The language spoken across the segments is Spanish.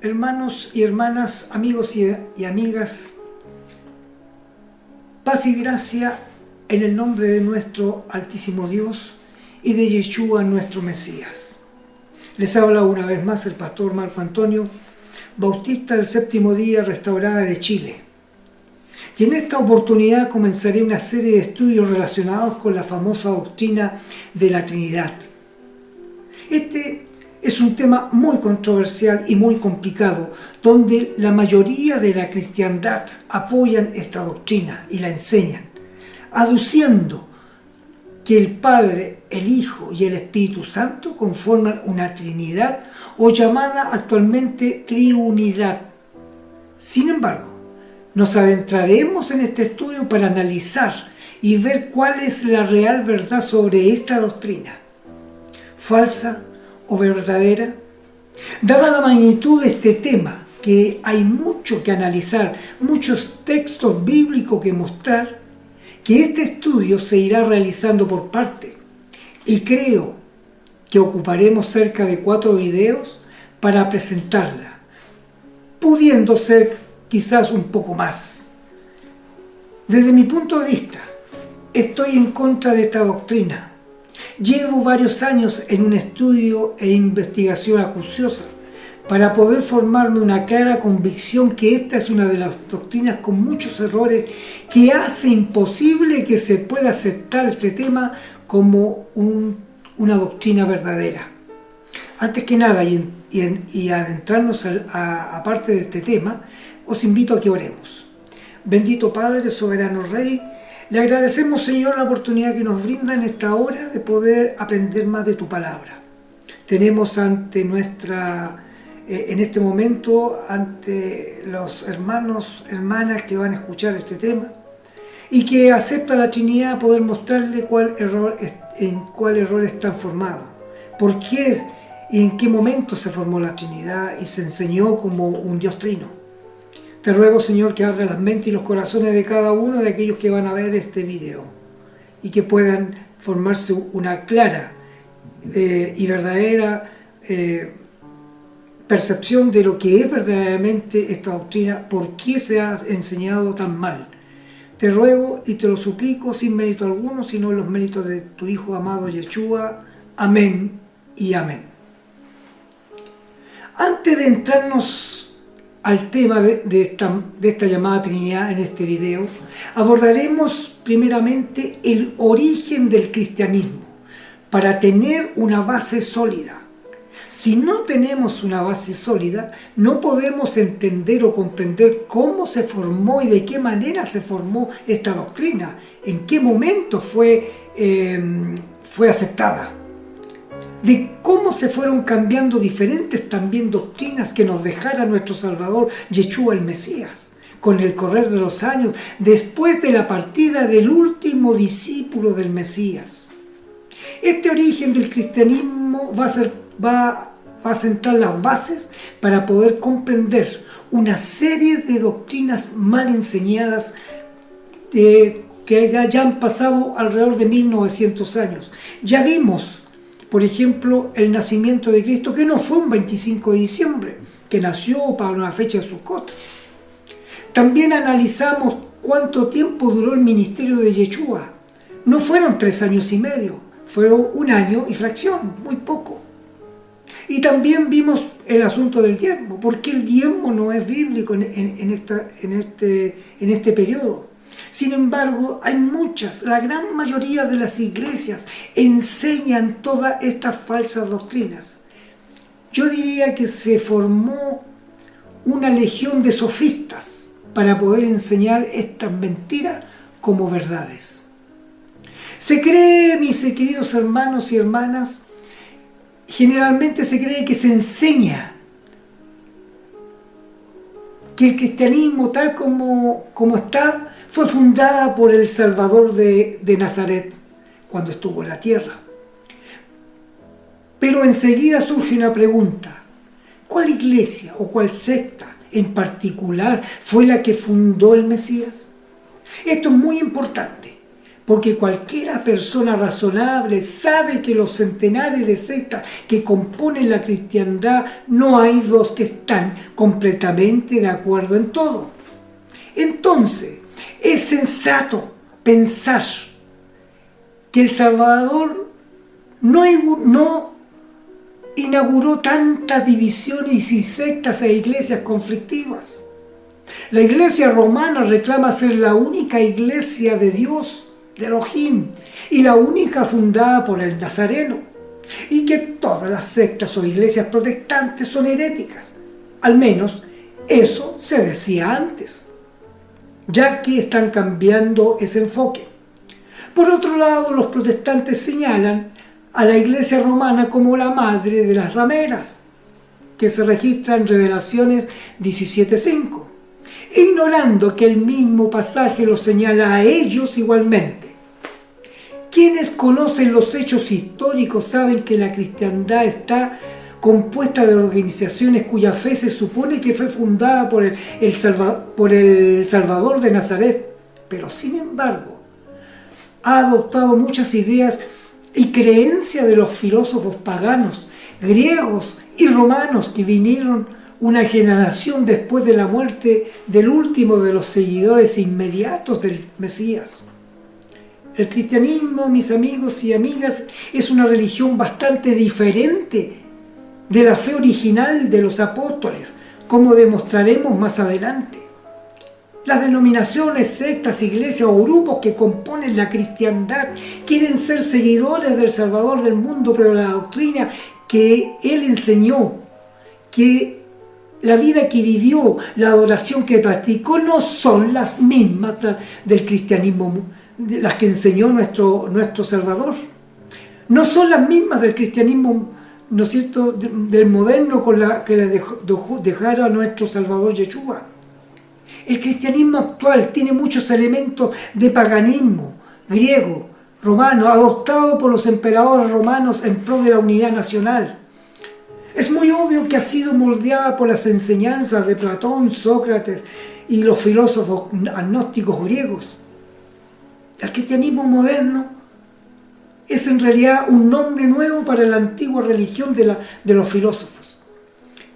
Hermanos y hermanas, amigos y amigas, paz y gracia en el nombre de nuestro Altísimo Dios y de Yeshua nuestro Mesías. Les habla una vez más el pastor Marco Antonio, bautista del Séptimo Día Restaurada de Chile. Y en esta oportunidad comenzaré una serie de estudios relacionados con la famosa doctrina de la Trinidad. Este es un tema muy controversial y muy complicado, donde la mayoría de la cristiandad apoyan esta doctrina y la enseñan, aduciendo que el Padre, el Hijo y el Espíritu Santo conforman una Trinidad o llamada actualmente Triunidad. Sin embargo, nos adentraremos en este estudio para analizar y ver cuál es la real verdad sobre esta doctrina, falsa o verdadera. Dada la magnitud de este tema, que hay mucho que analizar, muchos textos bíblicos que mostrar, que este estudio se irá realizando por parte, y creo que ocuparemos cerca de 4 videos para presentarla, pudiendo ser quizás un poco más. Desde mi punto de vista, estoy en contra de esta doctrina. Llevo varios años en un estudio e investigación acuciosa para poder formarme una clara convicción que esta es una de las doctrinas con muchos errores que hace imposible que se pueda aceptar este tema como una doctrina verdadera. Antes que nada, y adentrarnos a parte de este tema, os invito a que oremos. Bendito Padre, soberano Rey, le agradecemos, Señor, la oportunidad que nos brinda en esta hora de poder aprender más de tu palabra. Tenemos ante en este momento, ante los hermanos, hermanas que van a escuchar este tema y que aceptan la Trinidad, poder mostrarle en cuál error están formados, por qué y en qué momento se formó la Trinidad y se enseñó como un Dios trino. Te ruego, Señor, que abra las mentes y los corazones de cada uno de aquellos que van a ver este video y que puedan formarse una clara y verdadera percepción de lo que es verdaderamente esta doctrina, por qué se ha enseñado tan mal. Te ruego y te lo suplico sin mérito alguno, sino en los méritos de tu Hijo amado Yeshua. Amén y amén. Antes de entrarnos al tema de esta llamada Trinidad en este video, abordaremos primeramente el origen del cristianismo para tener una base sólida. Si no tenemos una base sólida, no podemos entender o comprender cómo se formó y de qué manera se formó esta doctrina, en qué momento fue aceptada, de cómo se fueron cambiando diferentes también doctrinas que nos dejara nuestro Salvador Yeshua el Mesías con el correr de los años, después de la partida del último discípulo del Mesías. Este origen del cristianismo va a sentar las bases para poder comprender una serie de doctrinas mal enseñadas que ya han pasado alrededor de 1900 años. Ya vimos, por ejemplo, el nacimiento de Cristo, que no fue un 25 de diciembre, que nació para una fecha de Sukkot. También analizamos cuánto tiempo duró el ministerio de Yeshua. No fueron 3 años y medio, fueron 1 año y fracción, muy poco. Y también vimos el asunto del diezmo, porque el diezmo no es bíblico en este periodo. Sin embargo, la gran mayoría de las iglesias enseñan todas estas falsas doctrinas. Yo diría que se formó una legión de sofistas para poder enseñar estas mentiras como verdades. Se cree, mis queridos hermanos y hermanas, generalmente se cree que se enseña que el cristianismo tal como está fue fundada por el Salvador de Nazaret cuando estuvo en la tierra. Pero enseguida surge una pregunta: ¿cuál iglesia o cuál secta en particular fue la que fundó el Mesías? Esto es muy importante, porque cualquiera persona razonable sabe que los centenares de sectas que componen la cristiandad no hay dos que están completamente de acuerdo en todo. Entonces, es sensato pensar que el Salvador no inauguró tantas divisiones y sectas e iglesias conflictivas. La iglesia romana reclama ser la única iglesia de Dios, de Elohim, y la única fundada por el Nazareno, y que todas las sectas o iglesias protestantes son heréticas. Al menos eso se decía antes, ya que están cambiando ese enfoque. Por otro lado, los protestantes señalan a la iglesia romana como la madre de las rameras, que se registra en Revelaciones 17:5, ignorando que el mismo pasaje los señala a ellos igualmente. Quienes conocen los hechos históricos saben que la cristiandad está compuesta de organizaciones cuya fe se supone que fue fundada por el Salvador de Nazaret, pero sin embargo ha adoptado muchas ideas y creencias de los filósofos paganos, griegos y romanos que vinieron una generación después de la muerte del último de los seguidores inmediatos del Mesías. El cristianismo, mis amigos y amigas, es una religión bastante diferente de la fe original de los apóstoles, como demostraremos más adelante. Las denominaciones, sectas, iglesias o grupos que componen la cristiandad quieren ser seguidores del Salvador del mundo, pero la doctrina que Él enseñó, que la vida que vivió, la adoración que practicó, no son las mismas del cristianismo, las que enseñó nuestro Salvador. No son las mismas del cristianismo, ¿no es cierto?, del moderno con la que le dejaron a nuestro Salvador Yeshua. El cristianismo actual tiene muchos elementos de paganismo griego, romano, adoptado por los emperadores romanos en pro de la unidad nacional. Es muy obvio que ha sido moldeada por las enseñanzas de Platón, Sócrates y los filósofos agnósticos griegos. El cristianismo moderno es en realidad un nombre nuevo para la antigua religión de los filósofos.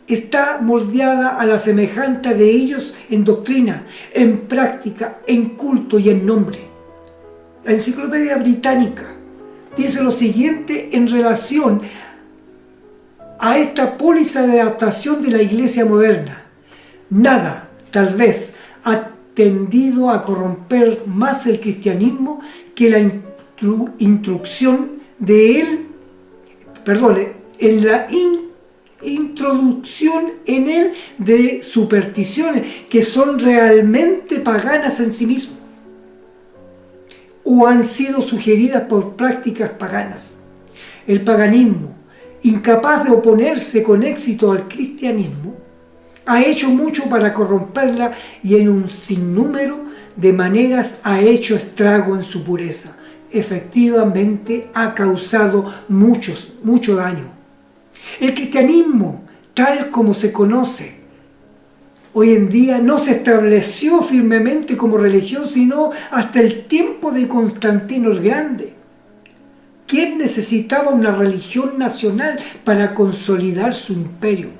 Está moldeada a la semejanza de ellos en doctrina, en práctica, en culto y en nombre. La Enciclopedia Británica dice lo siguiente en relación a esta póliza de adaptación de la iglesia moderna. Nada, tal vez, ha tendido a corromper más el cristianismo que la introducción en él de supersticiones que son realmente paganas en sí mismo o han sido sugeridas por prácticas paganas. El paganismo, incapaz de oponerse con éxito al cristianismo, ha hecho mucho para corromperla y en un sinnúmero de maneras ha hecho estrago en su pureza. Efectivamente ha causado mucho daño. El cristianismo, tal como se conoce hoy en día, no se estableció firmemente como religión sino hasta el tiempo de Constantino el Grande, quien necesitaba una religión nacional para consolidar su imperio.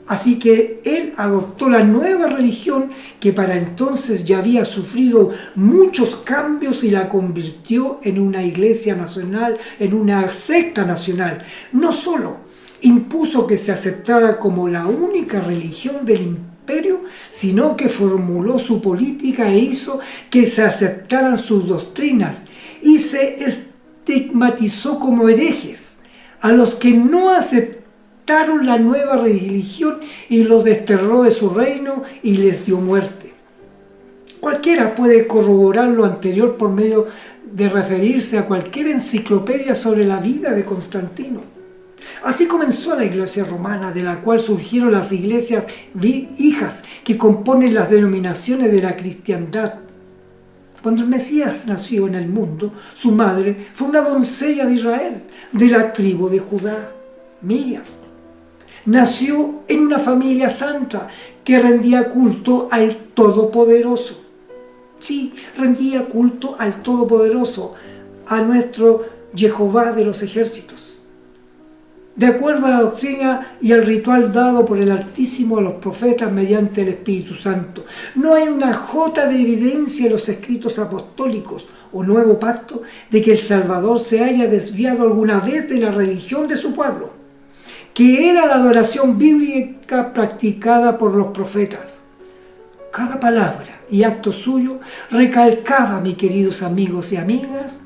Así que él adoptó la nueva religión que para entonces ya había sufrido muchos cambios y la convirtió en una iglesia nacional, en una secta nacional. No solo impuso que se aceptara como la única religión del imperio, sino que formuló su política e hizo que se aceptaran sus doctrinas y se estigmatizó como herejes a los que no aceptaron la nueva religión y los desterró de su reino y les dio muerte. Cualquiera puede corroborar lo anterior por medio de referirse a cualquier enciclopedia sobre la vida de Constantino. Así comenzó la iglesia romana, de la cual surgieron las iglesias hijas que componen las denominaciones de la cristiandad. Cuando el Mesías nació en el mundo, su madre fue una doncella de Israel, de la tribu de Judá, Miriam. Nació en una familia santa que rendía culto al Todopoderoso. Sí, rendía culto al Todopoderoso, a nuestro Jehová de los ejércitos. De acuerdo a la doctrina y al ritual dado por el Altísimo a los profetas mediante el Espíritu Santo. No hay una jota de evidencia en los escritos apostólicos o Nuevo Pacto de que el Salvador se haya desviado alguna vez de la religión de su pueblo, que era la adoración bíblica practicada por los profetas. Cada palabra y acto suyo recalcaba, mis queridos amigos y amigas,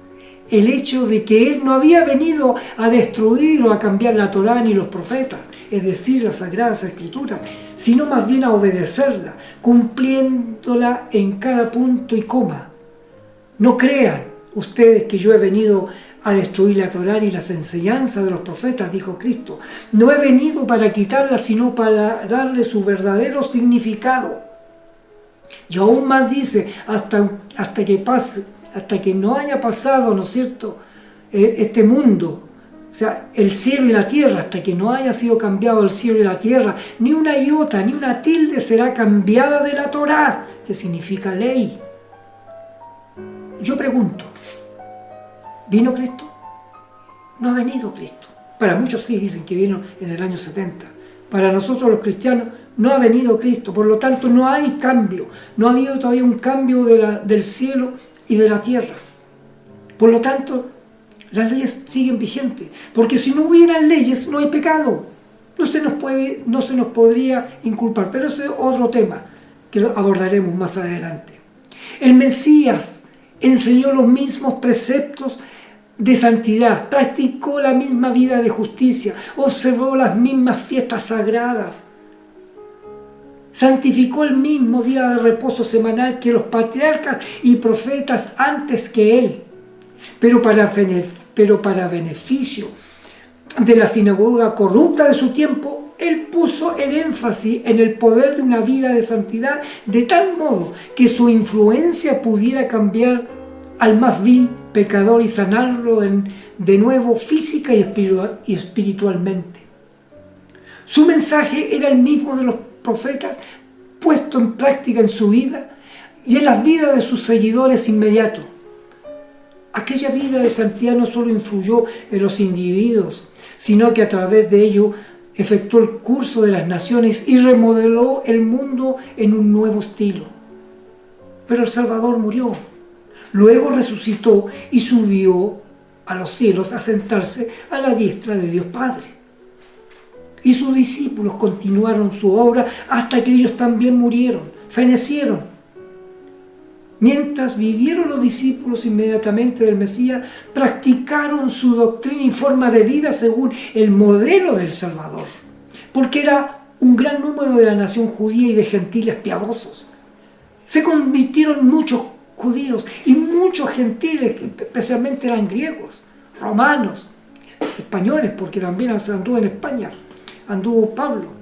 el hecho de que Él no había venido a destruir o a cambiar la Torá ni los profetas, es decir, las Sagradas Escrituras, sino más bien a obedecerla, cumpliéndola en cada punto y coma. No crean ustedes que yo he venido a destruir la Torá ni las enseñanzas de los profetas, dijo Cristo. No he venido para quitarla, sino para darle su verdadero significado. Y aún más dice, hasta que no haya pasado, ¿no es cierto?, este mundo, o sea, el cielo y la tierra, hasta que no haya sido cambiado el cielo y la tierra, ni una iota, ni una tilde será cambiada de la Torá, que significa ley. Yo pregunto, ¿vino Cristo? No ha venido Cristo. Para muchos sí dicen que vino en el año 70. Para nosotros los cristianos no ha venido Cristo, por lo tanto no hay cambio, no ha habido todavía un cambio del cielo y de la tierra. Por lo tanto, las leyes siguen vigentes, porque si no hubieran leyes no hay pecado. No se nos podría inculpar, pero ese es otro tema que lo abordaremos más adelante. El Mesías enseñó los mismos preceptos de santidad, practicó la misma vida de justicia, observó las mismas fiestas sagradas, santificó el mismo día de reposo semanal que los patriarcas y profetas antes que él, pero para beneficio de la sinagoga corrupta de su tiempo, él puso el énfasis en el poder de una vida de santidad de tal modo que su influencia pudiera cambiar al más vil pecador y sanarlo de nuevo física y espiritualmente. Su mensaje era el mismo de los profetas, puesto en práctica en su vida y en las vidas de sus seguidores inmediatos. Aquella vida de santidad no solo influyó en los individuos, sino que a través de ello efectuó el curso de las naciones y remodeló el mundo en un nuevo estilo. Pero el Salvador murió, luego resucitó y subió a los cielos a sentarse a la diestra de Dios Padre. Y sus discípulos continuaron su obra hasta que ellos también murieron, fenecieron. Mientras vivieron los discípulos inmediatamente del Mesías, practicaron su doctrina y forma de vida según el modelo del Salvador, porque era un gran número de la nación judía y de gentiles piadosos. Se convirtieron muchos judíos y muchos gentiles, que especialmente eran griegos, romanos, españoles, porque también anduvo en España, anduvo Pablo.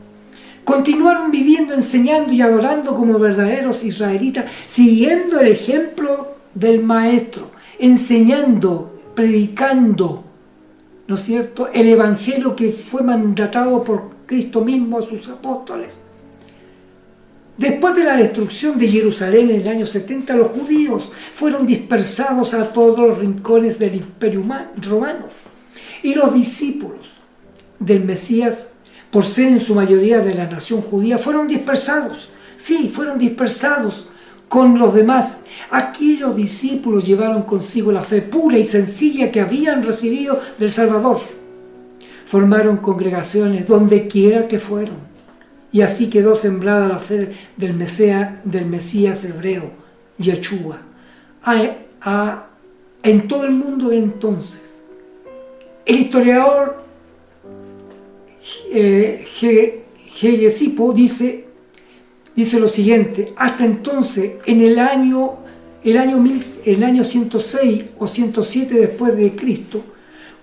Continuaron viviendo, enseñando y adorando como verdaderos israelitas, siguiendo el ejemplo del Maestro, enseñando, predicando, ¿no es cierto?, el Evangelio que fue mandatado por Cristo mismo a sus apóstoles. Después de la destrucción de Jerusalén en el año 70, los judíos fueron dispersados a todos los rincones del Imperio Romano. Y los discípulos del Mesías, por ser en su mayoría de la nación judía, fueron dispersados. Sí, fueron dispersados con los demás. Aquellos discípulos llevaron consigo la fe pura y sencilla que habían recibido del Salvador. Formaron congregaciones donde quiera que fueron. Y así quedó sembrada la fe del Mesías hebreo, Yeshua, en todo el mundo de entonces. El historiador Hegesipo dice lo siguiente: hasta entonces, en el año 106 o 107 después de Cristo,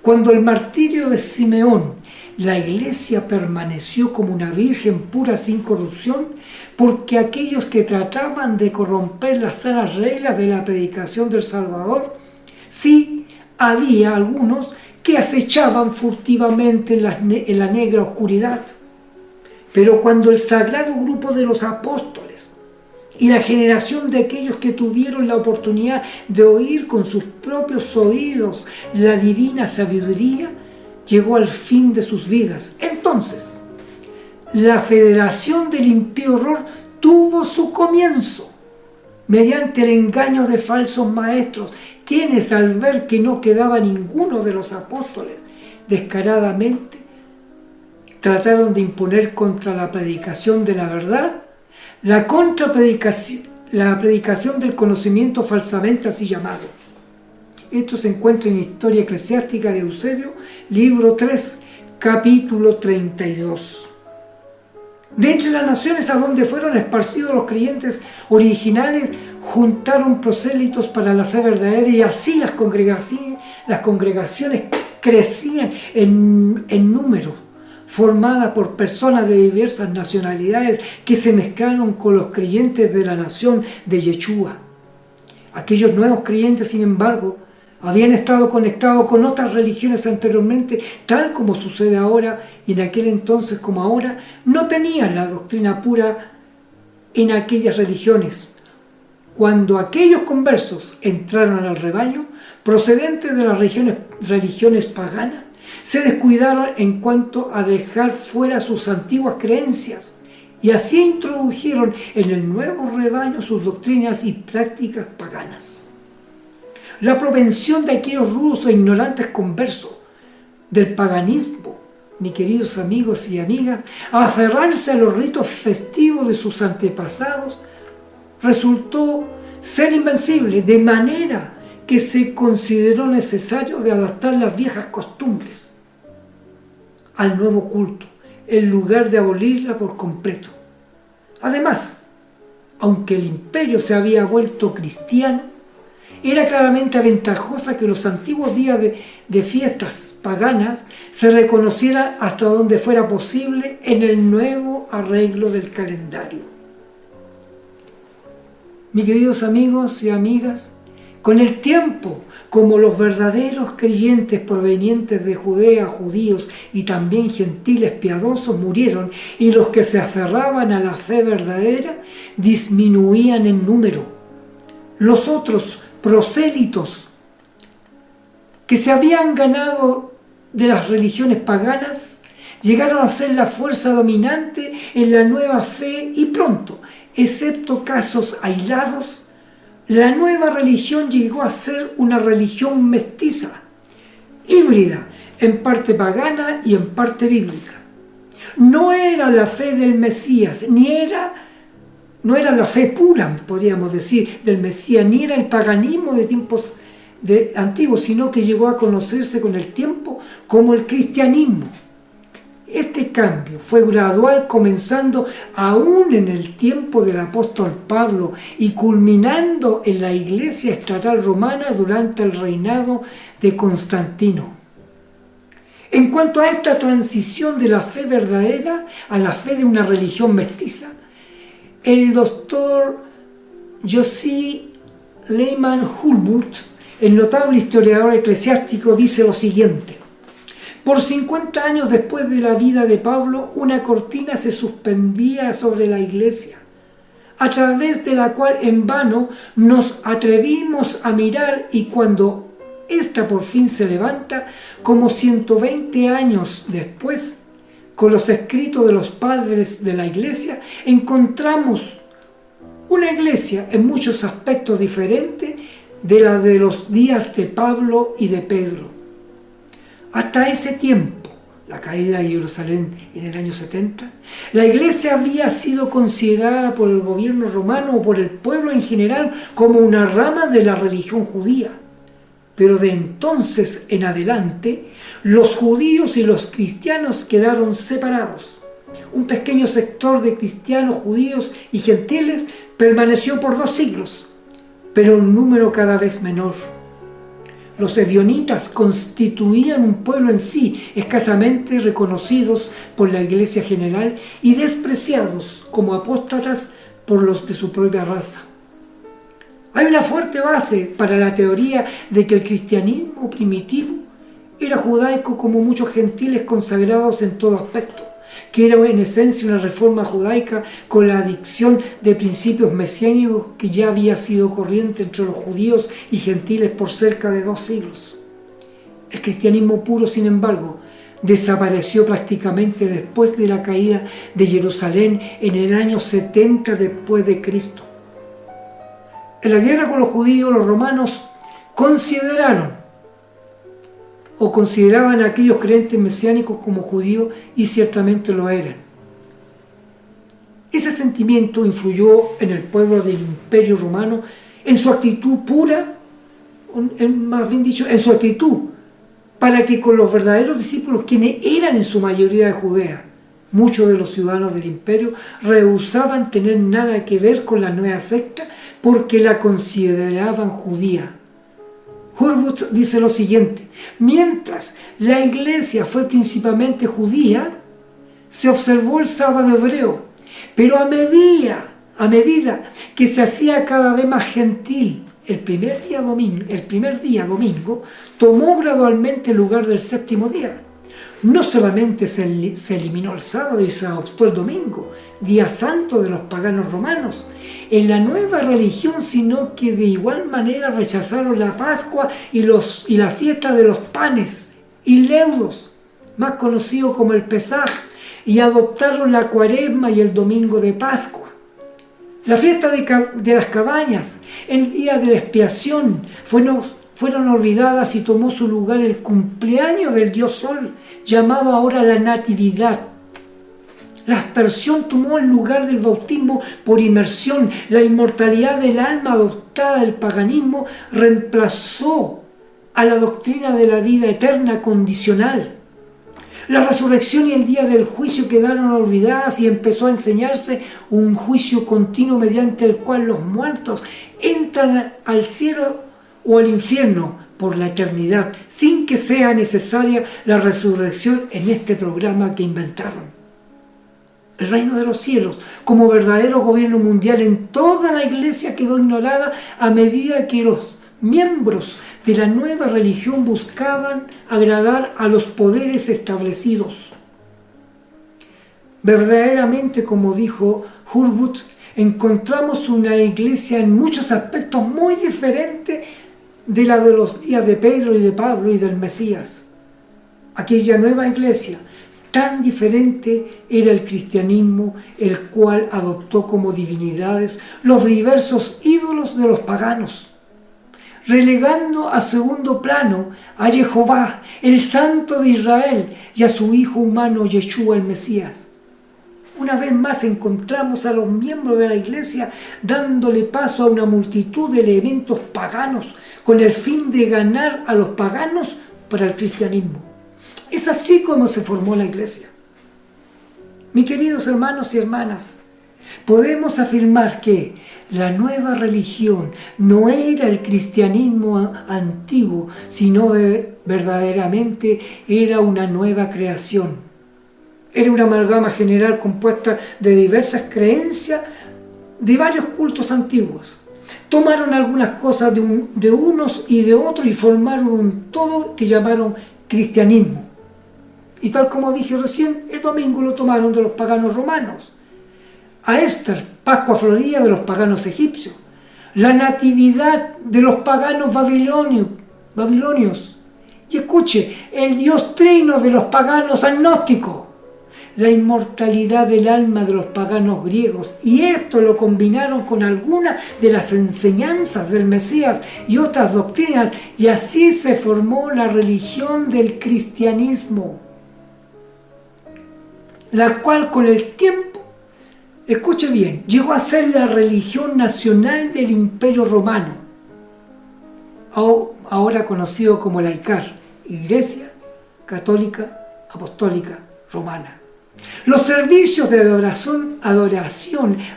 cuando el martirio de Simeón, la iglesia permaneció como una virgen pura sin corrupción, porque aquellos que trataban de corromper las sanas reglas de la predicación del Salvador, sí había algunos que acechaban furtivamente en la negra oscuridad. Pero cuando el sagrado grupo de los apóstoles y la generación de aquellos que tuvieron la oportunidad de oír con sus propios oídos la divina sabiduría, llegó al fin de sus vidas. Entonces, la federación del impío error tuvo su comienzo mediante el engaño de falsos maestros, quienes al ver que no quedaba ninguno de los apóstoles, descaradamente trataron de imponer contra la predicación de la verdad la predicación del conocimiento falsamente así llamado. Esto se encuentra en Historia Eclesiástica de Eusebio, libro 3, capítulo 32. De entre las naciones a donde fueron esparcidos los creyentes originales, juntaron prosélitos para la fe verdadera, y así las congregaciones crecían en número, formadas por personas de diversas nacionalidades que se mezclaron con los creyentes de la nación de Yeshua. Aquellos nuevos creyentes, sin embargo, habían estado conectados con otras religiones anteriormente, tal como sucede ahora, y en aquel entonces como ahora, no tenían la doctrina pura en aquellas religiones. Cuando aquellos conversos entraron al rebaño, procedentes de las religiones paganas, se descuidaron en cuanto a dejar fuera sus antiguas creencias, y así introdujeron en el nuevo rebaño sus doctrinas y prácticas paganas. La propensión de aquellos rudos e ignorantes conversos del paganismo, mis queridos amigos y amigas, a aferrarse a los ritos festivos de sus antepasados, resultó ser invencible, de manera que se consideró necesario de adaptar las viejas costumbres al nuevo culto, en lugar de abolirla por completo. Además, aunque el imperio se había vuelto cristiano, era claramente ventajosa que los antiguos días de fiestas paganas se reconocieran hasta donde fuera posible en el nuevo arreglo del calendario. Mis queridos amigos y amigas, con el tiempo, como los verdaderos creyentes provenientes de Judea, judíos y también gentiles piadosos murieron, y los que se aferraban a la fe verdadera disminuían en número. Los otros prosélitos que se habían ganado de las religiones paganas llegaron a ser la fuerza dominante en la nueva fe, y pronto, excepto casos aislados, la nueva religión llegó a ser una religión mestiza, híbrida, en parte pagana y en parte bíblica. No era la fe del Mesías, no era la fe pura, podríamos decir, del Mesías, ni era el paganismo de tiempos antiguos, sino que llegó a conocerse con el tiempo como el cristianismo. Este cambio fue gradual, comenzando aún en el tiempo del apóstol Pablo y culminando en la Iglesia estatal romana durante el reinado de Constantino. En cuanto a esta transición de la fe verdadera a la fe de una religión mestiza, el doctor Yossi Lehmann Hulburt, el notable historiador eclesiástico, dice lo siguiente: por 50 años después de la vida de Pablo, una cortina se suspendía sobre la iglesia, a través de la cual en vano nos atrevimos a mirar, y cuando ésta por fin se levanta, como 120 años después, con los escritos de los padres de la iglesia, encontramos una iglesia en muchos aspectos diferente de la de los días de Pablo y de Pedro. Hasta ese tiempo, la caída de Jerusalén en el año 70, la iglesia había sido considerada por el gobierno romano o por el pueblo en general como una rama de la religión judía. Pero de entonces en adelante, los judíos y los cristianos quedaron separados. Un pequeño sector de cristianos, judíos y gentiles permaneció por 2 siglos, pero un número cada vez menor. Los ebionitas constituían un pueblo en sí, escasamente reconocidos por la iglesia general y despreciados como apóstatas por los de su propia raza. Hay una fuerte base para la teoría de que el cristianismo primitivo era judaico, como muchos gentiles consagrados en todo aspecto, que era en esencia una reforma judaica con la adicción de principios mesiánicos que ya había sido corriente entre los judíos y gentiles por cerca de 2 siglos. El cristianismo puro, sin embargo, desapareció prácticamente después de la caída de Jerusalén en el año 70 después de Cristo. En la guerra con los judíos, los romanos consideraban a aquellos creyentes mesiánicos como judíos, y ciertamente lo eran. Ese sentimiento influyó en el pueblo del Imperio Romano en su actitud pura, más bien dicho, en su actitud, para que con los verdaderos discípulos, quienes eran en su mayoría de Judea, muchos de los ciudadanos del imperio rehusaban tener nada que ver con la nueva secta porque la consideraban judía. Hurwitz dice lo siguiente: mientras la iglesia fue principalmente judía, se observó el sábado hebreo, pero a medida que se hacía cada vez más gentil, el primer día domingo tomó gradualmente el lugar del séptimo día. No solamente se eliminó el sábado y se adoptó el domingo, día santo de los paganos romanos, en la nueva religión, sino que de igual manera rechazaron la Pascua y la fiesta de los panes y leudos, más conocido como el Pesaj, y adoptaron la Cuaresma y el domingo de Pascua. La fiesta de las cabañas, el día de la expiación, fueron olvidadas y tomó su lugar el cumpleaños del dios Sol, llamado ahora la Natividad. La aspersión tomó el lugar del bautismo por inmersión. La inmortalidad del alma adoptada del paganismo reemplazó a la doctrina de la vida eterna condicional. La resurrección y el día del juicio quedaron olvidadas y empezó a enseñarse un juicio continuo mediante el cual los muertos entran al cielo o al infierno por la eternidad, sin que sea necesaria la resurrección en este programa que inventaron. El reino de los cielos, como verdadero gobierno mundial en toda la iglesia, quedó ignorada a medida que los miembros de la nueva religión buscaban agradar a los poderes establecidos. Verdaderamente, como dijo Hurwitz, encontramos una iglesia en muchos aspectos muy diferente de la de los días de Pedro y de Pablo y del Mesías. Aquella nueva iglesia, tan diferente era el cristianismo, el cual adoptó como divinidades los diversos ídolos de los paganos, relegando a segundo plano a Jehová, el Santo de Israel, y a su Hijo humano Yeshua, el Mesías. Una vez más encontramos a los miembros de la iglesia dándole paso a una multitud de elementos paganos con el fin de ganar a los paganos para el cristianismo. Es así como se formó la iglesia. Mis queridos hermanos y hermanas, podemos afirmar que la nueva religión no era el cristianismo antiguo, sino verdaderamente era una nueva creación. Era una amalgama general compuesta de diversas creencias de varios cultos antiguos. Tomaron algunas cosas de unos y de otros y formaron un todo que llamaron cristianismo. Y tal como dije recién, el domingo lo tomaron de los paganos romanos. A Esther, Pascua florida de los paganos egipcios. La natividad de los paganos babilonios. Y escuche, el Dios trino de los paganos agnósticos. La inmortalidad del alma de los paganos griegos. Y esto lo combinaron con algunas de las enseñanzas del Mesías y otras doctrinas. Y así se formó la religión del cristianismo, la cual con el tiempo, escuche bien, llegó a ser la religión nacional del Imperio Romano, ahora conocido como la ICAR, Iglesia Católica Apostólica Romana. Los servicios de adoración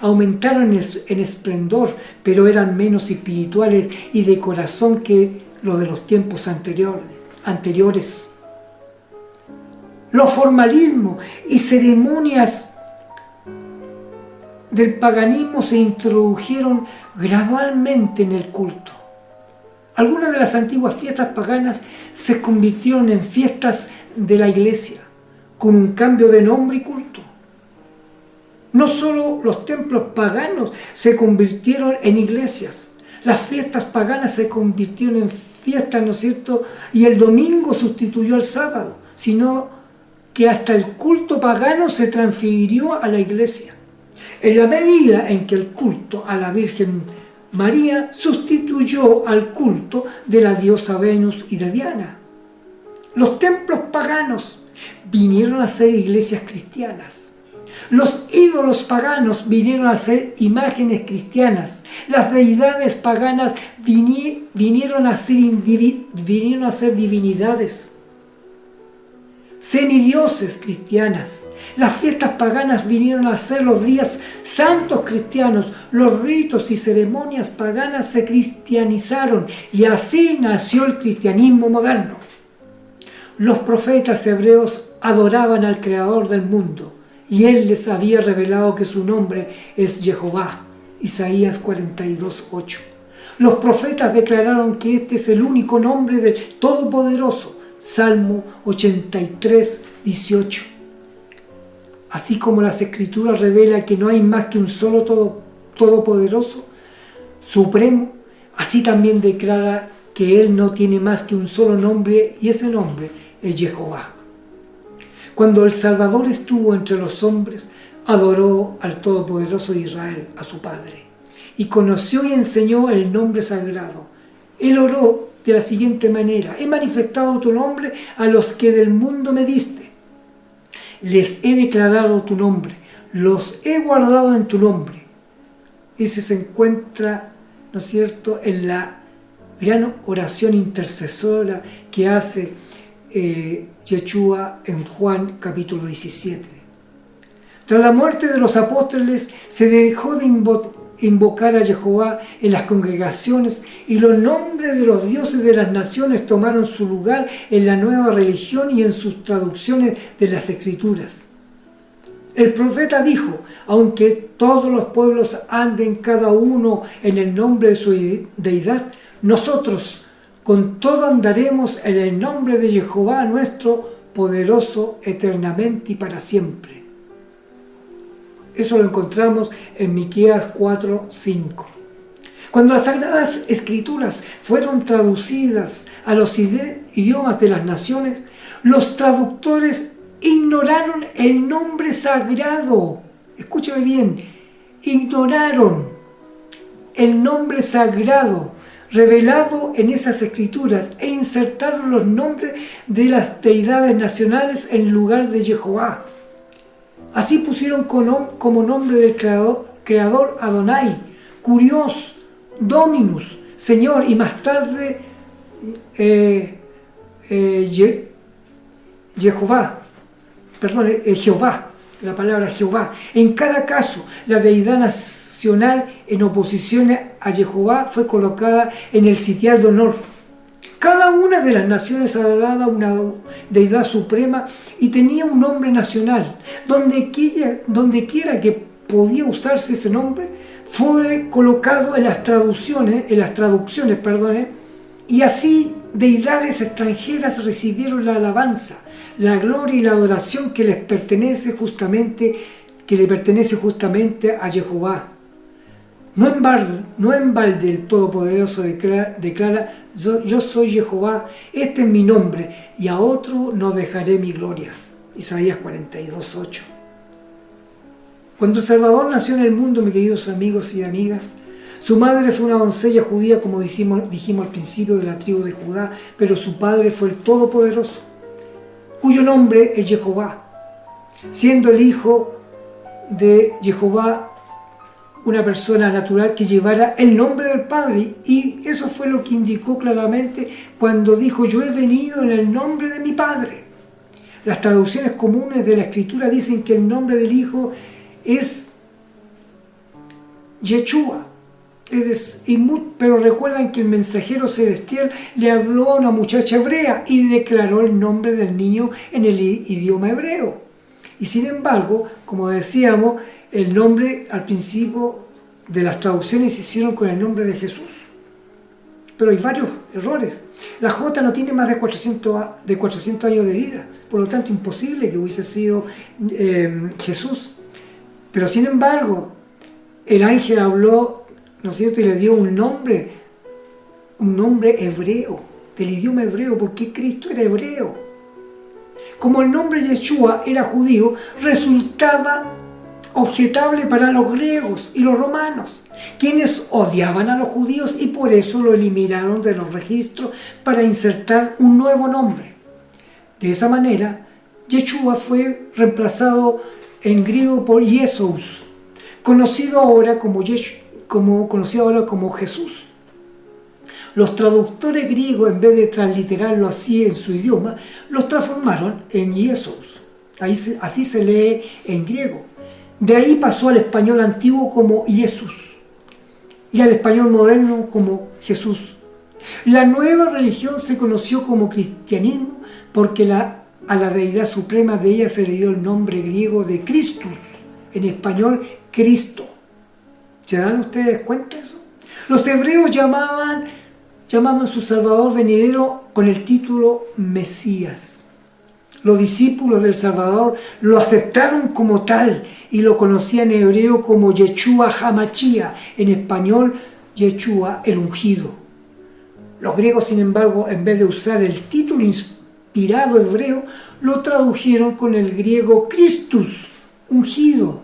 aumentaron en esplendor, pero eran menos espirituales y de corazón que los de los tiempos anteriores. Los formalismos y ceremonias del paganismo se introdujeron gradualmente en el culto. Algunas de las antiguas fiestas paganas se convirtieron en fiestas de la iglesia, con un cambio de nombre y culto. No solo los templos paganos se convirtieron en iglesias, las fiestas paganas se convirtieron en fiestas, ¿no es cierto? Y el domingo sustituyó al sábado, sino que hasta el culto pagano se transfirió a la iglesia. En la medida en que el culto a la Virgen María sustituyó al culto de la diosa Venus y de Diana. Los templos paganos vinieron a ser iglesias cristianas. Los ídolos paganos vinieron a ser imágenes cristianas. Las deidades paganas vinieron a ser divinidades. Semidioses cristianas. Las fiestas paganas vinieron a ser los días santos cristianos. Los ritos y ceremonias paganas se cristianizaron y así nació el cristianismo moderno. Los profetas hebreos adoraban al Creador del mundo y Él les había revelado que su nombre es Jehová. Isaías 42:8. Los profetas declararon que este es el único nombre del Todopoderoso. Salmo 83:18. Así como las Escrituras revelan que no hay más que un solo Todopoderoso, Supremo, así también declara que Él no tiene más que un solo nombre y ese nombre es Jehová. Cuando el Salvador estuvo entre los hombres, adoró al Todopoderoso de Israel, a su Padre, y conoció y enseñó el nombre sagrado. Él oró de la siguiente manera: he manifestado tu nombre a los que del mundo me diste. Les he declarado tu nombre, los he guardado en tu nombre. Ese se encuentra, ¿no es cierto?, en la gran oración intercesora que hace Yeshua en Juan capítulo 17. Tras la muerte de los apóstoles se dejó de invocar a Jehová en las congregaciones y los nombres de los dioses de las naciones tomaron su lugar en la nueva religión y en sus traducciones de las Escrituras. El profeta dijo: aunque todos los pueblos anden cada uno en el nombre de su deidad, nosotros con todo andaremos en el nombre de Jehová nuestro poderoso eternamente y para siempre. Eso lo encontramos en Miqueas 4:5. Cuando las Sagradas Escrituras fueron traducidas a los idiomas de las naciones, los traductores ignoraron el nombre sagrado. Escúchame bien, ignoraron el nombre sagrado revelado en esas escrituras e insertaron los nombres de las deidades nacionales en lugar de Jehová. Así pusieron como nombre del creador Adonai, Curios, Dominus, Señor, y más tarde Jehová, la palabra Jehová. En cada caso, la deidad nacional en oposición a Jehová fue colocada en el sitial de honor. Cada una de las naciones adoraba una deidad suprema y tenía un nombre nacional. Donde quiera que podía usarse ese nombre, fue colocado en las traducciones, y así deidades extranjeras recibieron la alabanza, la gloria y la adoración que le pertenece justamente a Jehová. No en balde el Todopoderoso declara: yo soy Jehová, este es mi nombre, y a otro no dejaré mi gloria. Isaías 42:8. Cuando el Salvador nació en el mundo, mis queridos amigos y amigas, su madre fue una doncella judía, como dijimos al principio, de la tribu de Judá, pero su padre fue el Todopoderoso, cuyo nombre es Jehová. Siendo el hijo de Jehová una persona natural que llevara el nombre del Padre, y eso fue lo que indicó claramente cuando dijo: yo he venido en el nombre de mi Padre. Las traducciones comunes de la Escritura dicen que el nombre del Hijo es Yeshua, pero recuerdan que el mensajero celestial le habló a una muchacha hebrea y declaró el nombre del niño en el idioma hebreo. Y sin embargo, como decíamos, el nombre al principio de las traducciones se hicieron con el nombre de Jesús. pero hay varios errores. La J no tiene más de 400 años de vida, por lo tanto imposible que hubiese sido Jesús. Pero sin embargo, el ángel habló, ¿no es cierto?, y le dio un nombre hebreo, del idioma hebreo, porque Cristo era hebreo. Como el nombre Yeshua era judío, resultaba objetable para los griegos y los romanos, quienes odiaban a los judíos y por eso lo eliminaron de los registros para insertar un nuevo nombre. De esa manera, Yeshua fue reemplazado en griego por Jesús, conocido ahora como Jesús. Los traductores griegos, en vez de transliterarlo así en su idioma, los transformaron en Jesús. Así se lee en griego. De ahí pasó al español antiguo como Jesús y al español moderno como Jesús. La nueva religión se conoció como cristianismo porque a la deidad suprema de ella se le dio el nombre griego de Christus, en español Cristo. ¿Se dan ustedes cuenta de eso? Los hebreos llamaban su Salvador venidero con el título Mesías. Los discípulos del Salvador lo aceptaron como tal y lo conocían en hebreo como Yeshua HaMashiach, en español Yeshua el ungido. Los griegos, sin embargo, en vez de usar el título inspirado hebreo, lo tradujeron con el griego Christus, ungido.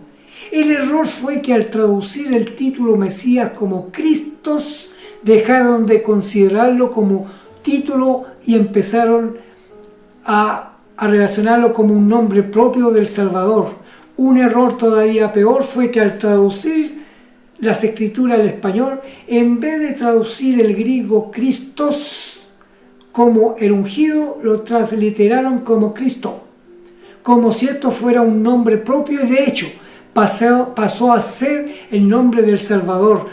El error fue que al traducir el título Mesías como Christos, dejaron de considerarlo como título y empezaron a relacionarlo como un nombre propio del Salvador. Un error todavía peor fue que al traducir las escrituras al español, en vez de traducir el griego Christos como el ungido, lo transliteraron como Cristo, como si esto fuera un nombre propio, y de hecho pasó a ser el nombre del Salvador.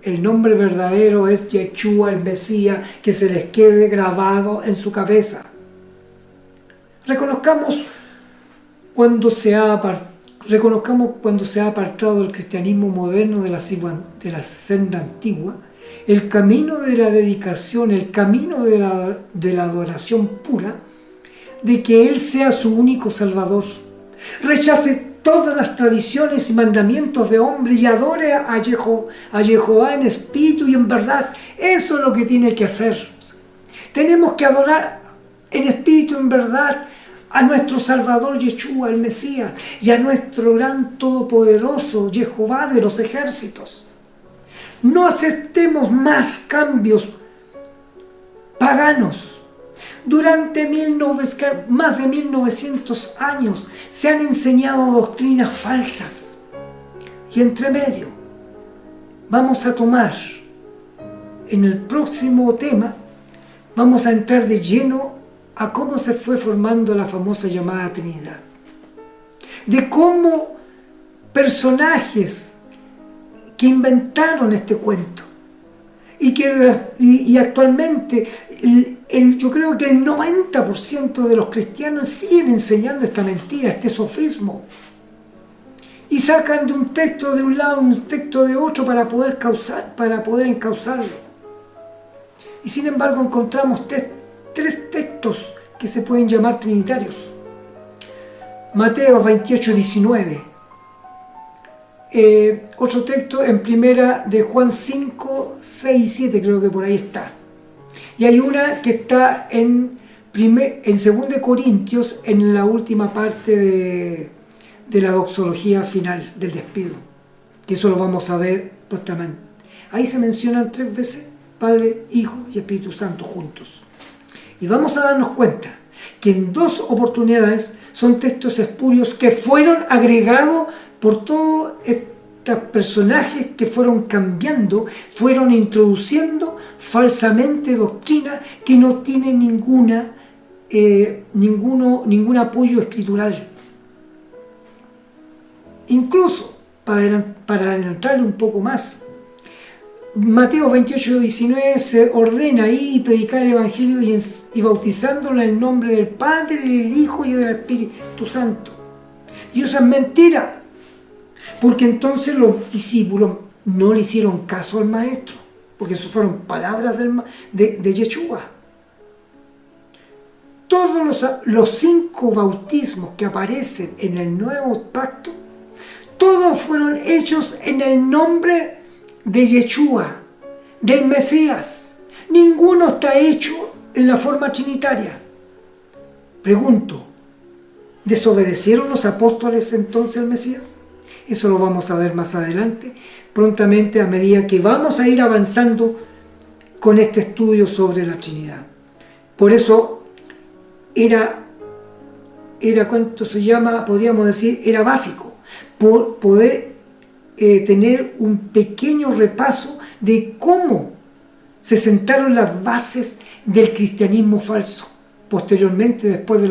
El nombre verdadero es Yeshua el Mesías, que se les quede grabado en su cabeza. Reconozcamos cuando se ha apartado del cristianismo moderno de la senda antigua, el camino de la dedicación, el camino de la adoración pura, de que Él sea su único Salvador. Rechace todas las tradiciones y mandamientos de hombre y adore a Jehová en espíritu y en verdad. Eso es lo que tiene que hacer. Tenemos que adorar en espíritu y en verdad a nuestro Salvador Yeshua, el Mesías, y a nuestro gran todopoderoso Jehová de los ejércitos. No aceptemos más cambios paganos. Durante más de 1900 años se han enseñado doctrinas falsas. Y entre medio vamos a tomar, en el próximo tema, vamos a entrar de lleno a cómo se fue formando la famosa llamada Trinidad. De cómo personajes que inventaron este cuento y actualmente yo creo que el 90% de los cristianos siguen enseñando esta mentira, este sofismo, y sacan de un texto de un lado, un texto de otro para poder encauzarlo. Y sin embargo encontramos tres textos que se pueden llamar trinitarios. Mateo 28, 19. Otro texto en primera de Juan 5, 6 y 7, creo que por ahí está. Y hay una que está en 2 Corintios, en la última parte de la doxología final del despido, que eso lo vamos a ver próximamente. Ahí se mencionan 3 veces Padre, Hijo y Espíritu Santo juntos. Y vamos a darnos cuenta que en 2 oportunidades son textos espurios que fueron agregados por todos estos personajes que fueron cambiando, fueron introduciendo falsamente doctrinas que no tienen ningún apoyo escritural. Incluso, para adelantarle un poco más, Mateo 28, 19 se ordena ir y predicar el Evangelio y bautizándolo en el nombre del Padre, del Hijo y del Espíritu Santo. Y eso es mentira, porque entonces los discípulos no le hicieron caso al Maestro. porque eso fueron palabras de Yeshua. Todos los 5 bautismos que aparecen en el Nuevo Pacto, todos fueron hechos en el nombre de Yeshua, del Mesías. Ninguno está hecho en la forma trinitaria. Pregunto, ¿desobedecieron los apóstoles entonces al Mesías? Eso lo vamos a ver más adelante, prontamente, a medida que vamos a ir avanzando con este estudio sobre la Trinidad. Por eso era ¿cuánto se llama? Podríamos decir, era básico poder tener un pequeño repaso de cómo se sentaron las bases del cristianismo falso. Posteriormente, después de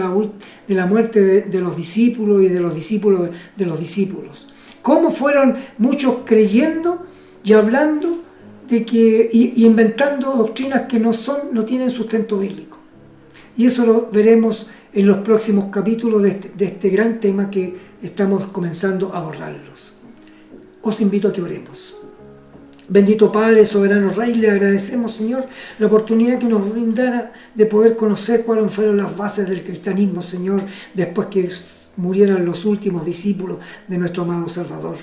la muerte de los discípulos y de los discípulos de los discípulos. Cómo fueron muchos creyendo y hablando y inventando doctrinas que no tienen sustento bíblico. Y eso lo veremos en los próximos capítulos de este gran tema que estamos comenzando a abordarlos. Os invito a que oremos. Bendito Padre, soberano Rey, le agradecemos, Señor, la oportunidad que nos brindara de poder conocer cuáles fueron las bases del cristianismo, Señor, después que murieran los últimos discípulos de nuestro amado Salvador.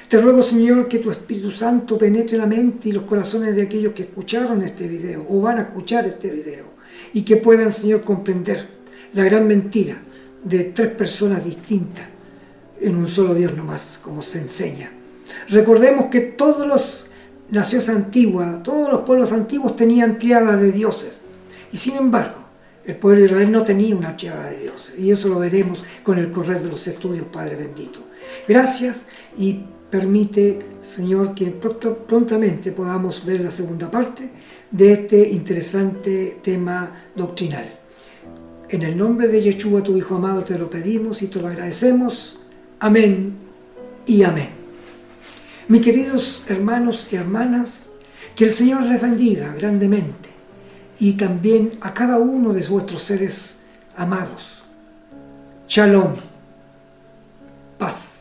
Te ruego, Señor, que tu Espíritu Santo penetre la mente y los corazones de aquellos que escucharon este video o van a escuchar este video y que puedan, Señor, comprender la gran mentira de 3 personas distintas en un solo Dios nomás, como se enseña. Recordemos que todas las naciones antiguas, todos los pueblos antiguos tenían triadas de dioses y sin embargo el pueblo de Israel no tenía una triada de dioses, y eso lo veremos con el correr de los estudios, Padre bendito. Gracias, y permite, Señor, que prontamente podamos ver la segunda parte de este interesante tema doctrinal. En el nombre de Yeshua, tu Hijo amado, te lo pedimos y te lo agradecemos. Amén y amén. Mis queridos hermanos y hermanas, que el Señor les bendiga grandemente y también a cada uno de vuestros seres amados. Shalom, paz.